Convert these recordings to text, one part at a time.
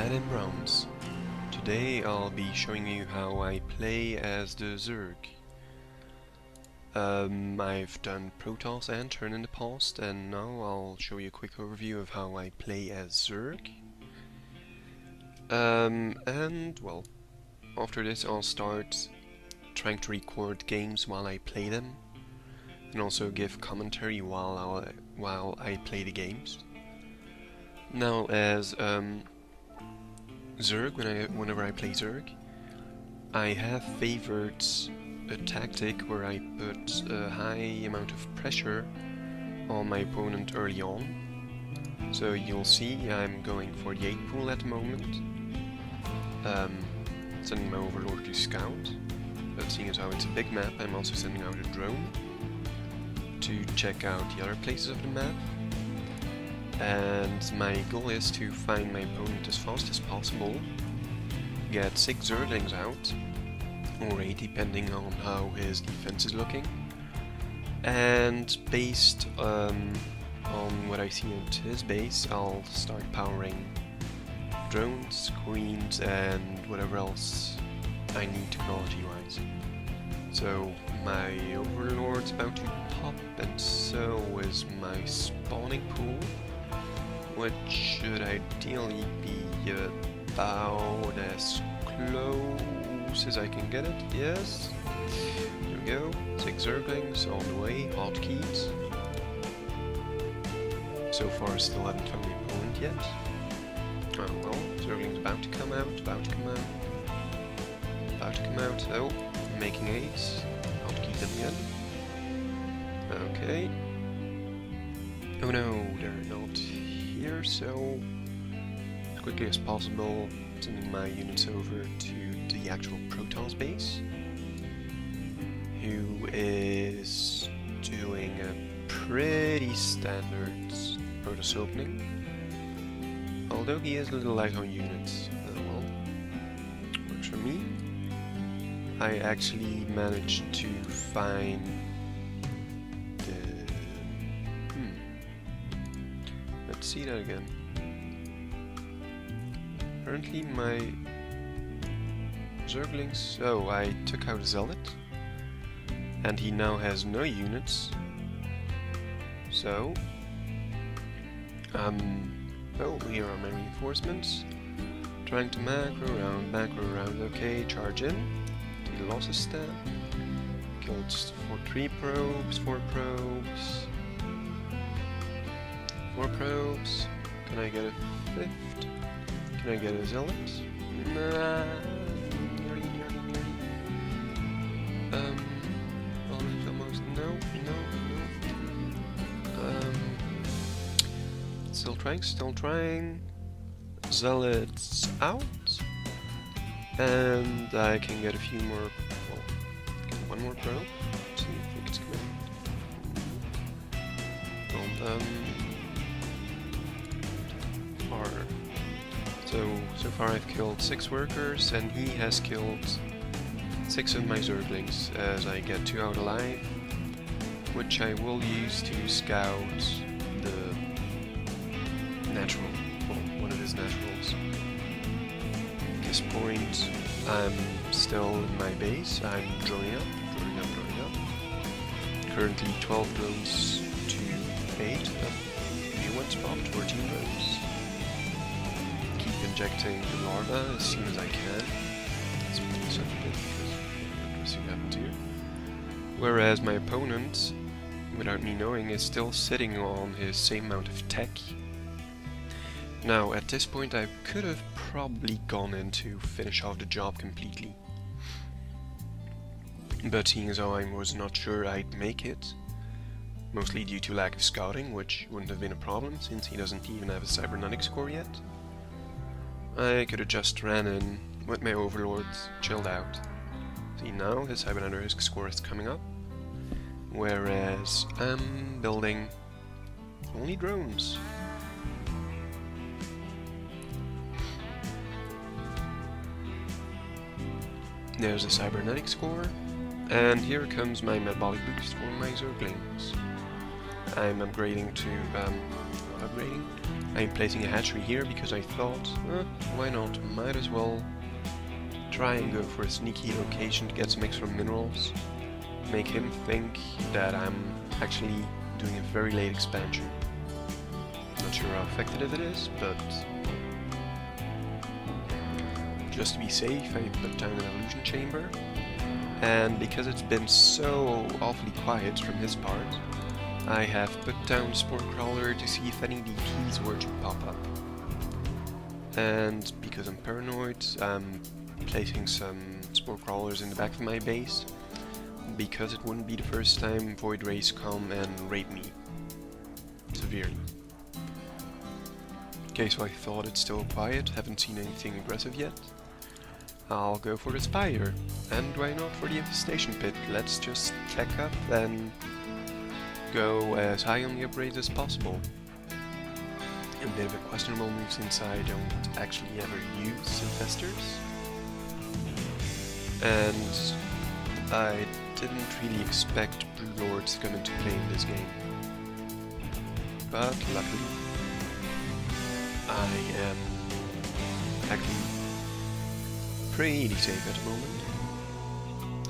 Red and Browns. Today I'll be showing you how I play as the Zerg. I've done Protoss and Turn in the past, and now I'll show you a quick overview of how I play as Zerg. And well, after this I'll start trying to record games while I play them, and also give commentary while I play the games. Now, as Zerg, whenever I play Zerg, I have favored a tactic where I put a high amount of pressure on my opponent early on. So you'll see I'm going for the 8 pool at the moment, sending my overlord to scout, but seeing as how it's a big map, I'm also sending out a drone to check out the other places of the map. And my goal is to find my opponent as fast as possible, get 6 Zerglings out, or 8 depending on how his defense is looking, and based on what I see at his base, I'll start powering drones, queens, and whatever else I need technology-wise. So my overlord's about to pop, and so is my spawning pool, which should ideally be about as close as I can get it. Yes, there we go. 6 Zerglings on the way, hotkeys. So far still haven't found the opponent yet. Oh well, Zergling's about to come out, about to come out. Oh, making 8s. Hotkey them again. Okay. Oh no, they're not here, so as quickly as possible sending my units over to the actual Protoss base, who is doing a pretty standard Protoss opening, although he is a little light on units. Well, works for me. I actually managed to find let's see that again. Apparently my Zerglings... Oh, I took out Zealot, and he now has no units. So... oh, here are my reinforcements. Trying to macro around, okay, charge in. Do the losses stat. Killed 3 probes, 4 probes. 4 probes. Can I get a 5th? Can I get a Zealot? Nah. Nearly. Almost. No. Still trying. Zealots out. And I can get a few more. Well, get 1 more probe. See if we can come in. And, So far I've killed 6 workers, and he has killed 6 of my Zerglings, as I get 2 out alive, which I will use to scout the natural, well, one of his naturals. At this point, I'm still in my base. I'm droning up. Currently 12 drones to 8. New one spawned, 14 drones. Injecting the larva as soon as I can. That's such a bit because what happened here. Whereas my opponent, without me knowing, is still sitting on his same amount of tech. Now, at this point, I could have probably gone in to finish off the job completely. But seeing as how I was not sure I'd make it, mostly due to lack of scouting, which wouldn't have been a problem since he doesn't even have a cybernetic score yet, I could have just ran in with my overlords, chilled out. See, now his cybernetic score is coming up, whereas I'm building only drones. There's a cybernetic score, and here comes my metabolic boost for my Zerglings. I'm upgrading to upgrading. I'm placing a hatchery here because I thought, why not? Might as well try and go for a sneaky location to get some extra minerals. Make him think that I'm actually doing a very late expansion. Not sure how effective it is, but just to be safe, I put down an illusion chamber. And because it's been so awfully quiet from his part, I have put down Spore Crawler to see if any DPs were to pop up. And because I'm paranoid, I'm placing some Spore Crawlers in the back of my base, because it wouldn't be the first time Void Rays come and raid me severely. Okay, so I thought it's still quiet, haven't seen anything aggressive yet. I'll go for the Spire, and why not for the Infestation Pit? Let's just tech up and go as high on the upgrades as possible. A bit of a questionable move since I don't actually ever use Infestors. And I didn't really expect Blue Lords to come into play in this game. But luckily, I am actually pretty safe at the moment.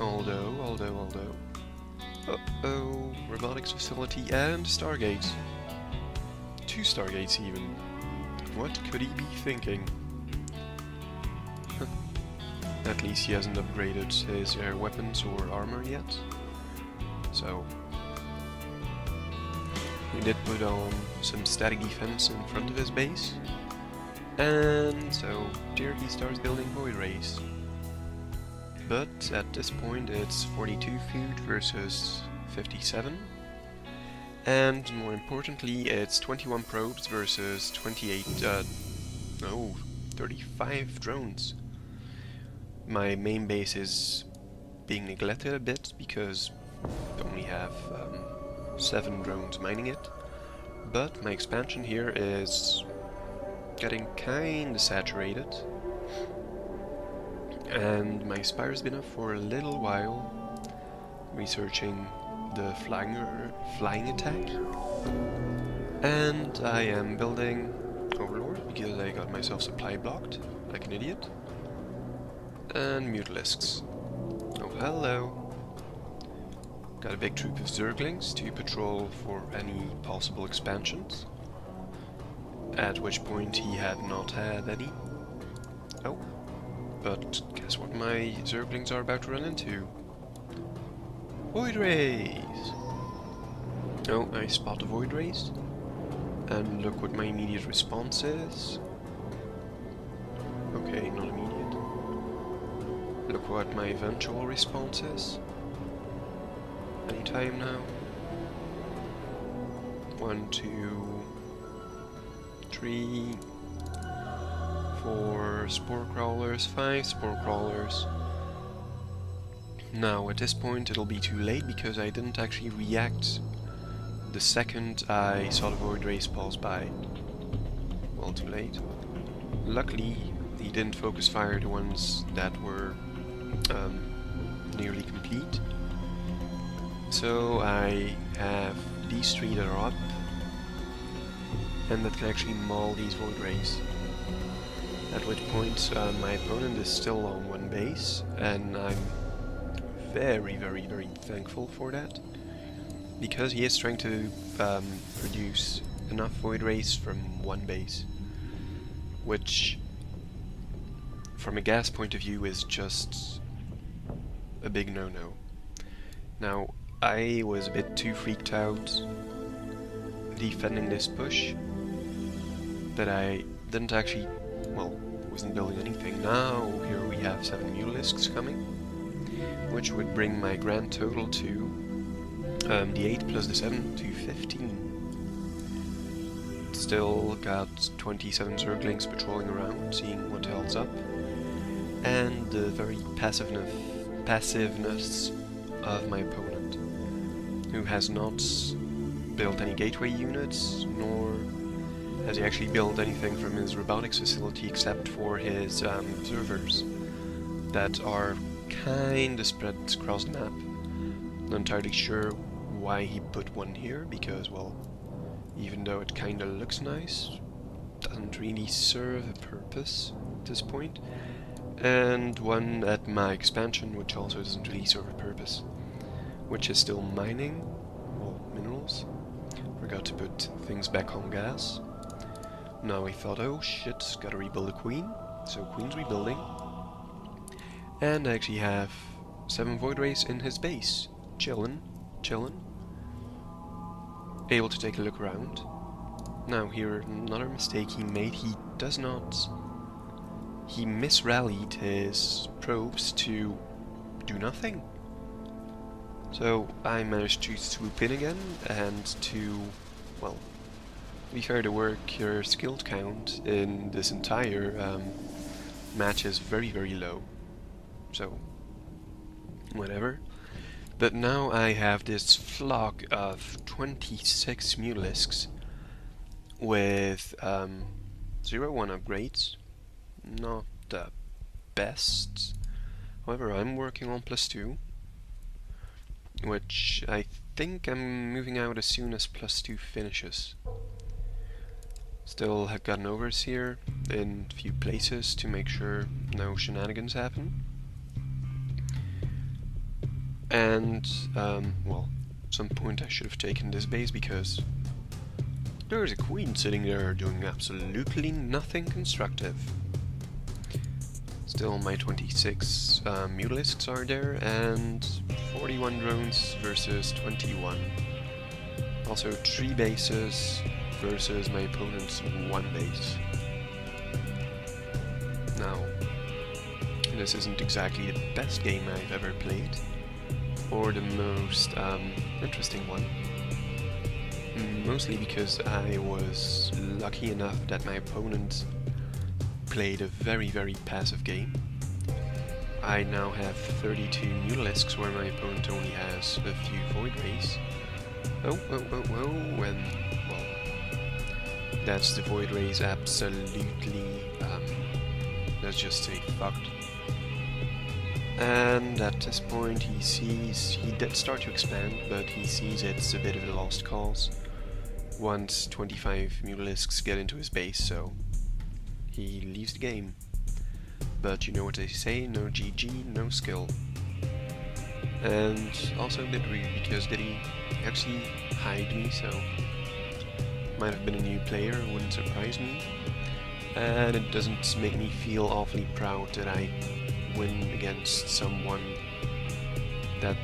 Although... Uh-oh, robotics facility and Stargate. 2 Stargates even. What could he be thinking? At least he hasn't upgraded his air weapons or armor yet. So we did put on some static defense in front of his base. And so there he starts building Void Rays. But at this point it's 42 food versus 57. And more importantly, it's 21 probes versus 35 drones. My main base is being neglected a bit because I only have 7 drones mining it. But my expansion here is getting kinda saturated. And my Spire's been up for a little while, researching the flying attack. And I am building Overlord because I got myself supply blocked, like an idiot. And Mutalisks. Oh, hello. Got a big troop of Zerglings to patrol for any possible expansions. At which point he had not had any. Oh. But guess what my Zerglings are about to run into? Void Rays! Oh, I spot the Void Rays. And look what my immediate response is. Okay, not immediate. Look what my eventual response is. Anytime now. 1, 2, 3, 4 Spore Crawlers, 5 Spore Crawlers. Now at this point it'll be too late because I didn't actually react the second I saw the Void Rays pass by. Well, too late. Luckily he didn't focus fire the ones that were nearly complete. So I have these 3 that are up and that can actually maul these Void Rays. At which point my opponent is still on 1 base, and I'm very thankful for that, because he is trying to produce enough Void Rays from 1 base, which from a gas point of view is just a big no-no. Now, I was a bit too freaked out defending this push that I didn't actually, well, wasn't building anything. Now here we have 7 Mutalisks coming, which would bring my grand total to the 8 plus the 7 to 15. Still got 27 Zerglings patrolling around, seeing what else up, and the very passiveness of my opponent, who has not built any gateway units, nor has he actually built anything from his robotics facility except for his observers that are kinda spread across the map. Not entirely sure why he put one here, because, well, even though it kinda looks nice. Doesn't really serve a purpose at this point. And one at my expansion, which also doesn't really serve a purpose, which is still mining, well, minerals. Forgot to put things back on gas. Now I thought, oh shit, gotta rebuild a queen, so queen's rebuilding. And I actually have 7 void rays in his base, chillin'. Able to take a look around. Now here, another mistake he made, he misrallied his probes to do nothing. So I managed to swoop in again and to, well, to be fair, to work, your skilled count in this entire match is very, very low. So, whatever. But now I have this flock of 26 Mutalisks with 0-1 upgrades. Not the best. However, I'm working on +2, which I think I'm moving out as soon as +2 finishes. Still have got an overseer in a few places to make sure no shenanigans happen. And, well, at some point I should have taken this base because there's a queen sitting there doing absolutely nothing constructive. Still, my 26 Mutalisks are there, and 41 drones versus 21. Also 3 bases versus my opponent's 1 base. Now, this isn't exactly the best game I've ever played, or the most interesting one. Mostly because I was lucky enough that my opponent played a very, very passive game. I now have 32 Mutalisks where my opponent only has a few void rays. And, well, that's the void rays absolutely, let's just say, fucked. And at this point he did start to expand, but he sees it's a bit of a lost cause once 25 Mutalisks get into his base, so he leaves the game. But you know what they say, no GG, no skill. And also did he actually hide me, so might have been a new player, wouldn't surprise me. And it doesn't make me feel awfully proud that I win against someone that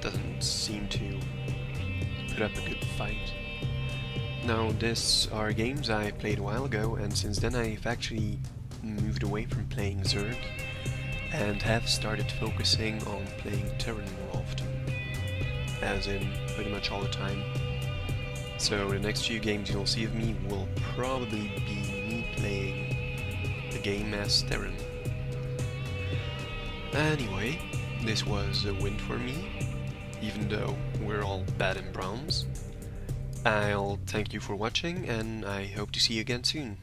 doesn't seem to put up a good fight. Now, these are games I played a while ago, and since then I've actually moved away from playing Zerg and have started focusing on playing Terran more often, as in pretty much all the time. So the next few games you'll see of me will probably be me playing the game as Terran. Anyway, this was a win for me, even though we're all bad in bronze. I'll thank you for watching, and I hope to see you again soon.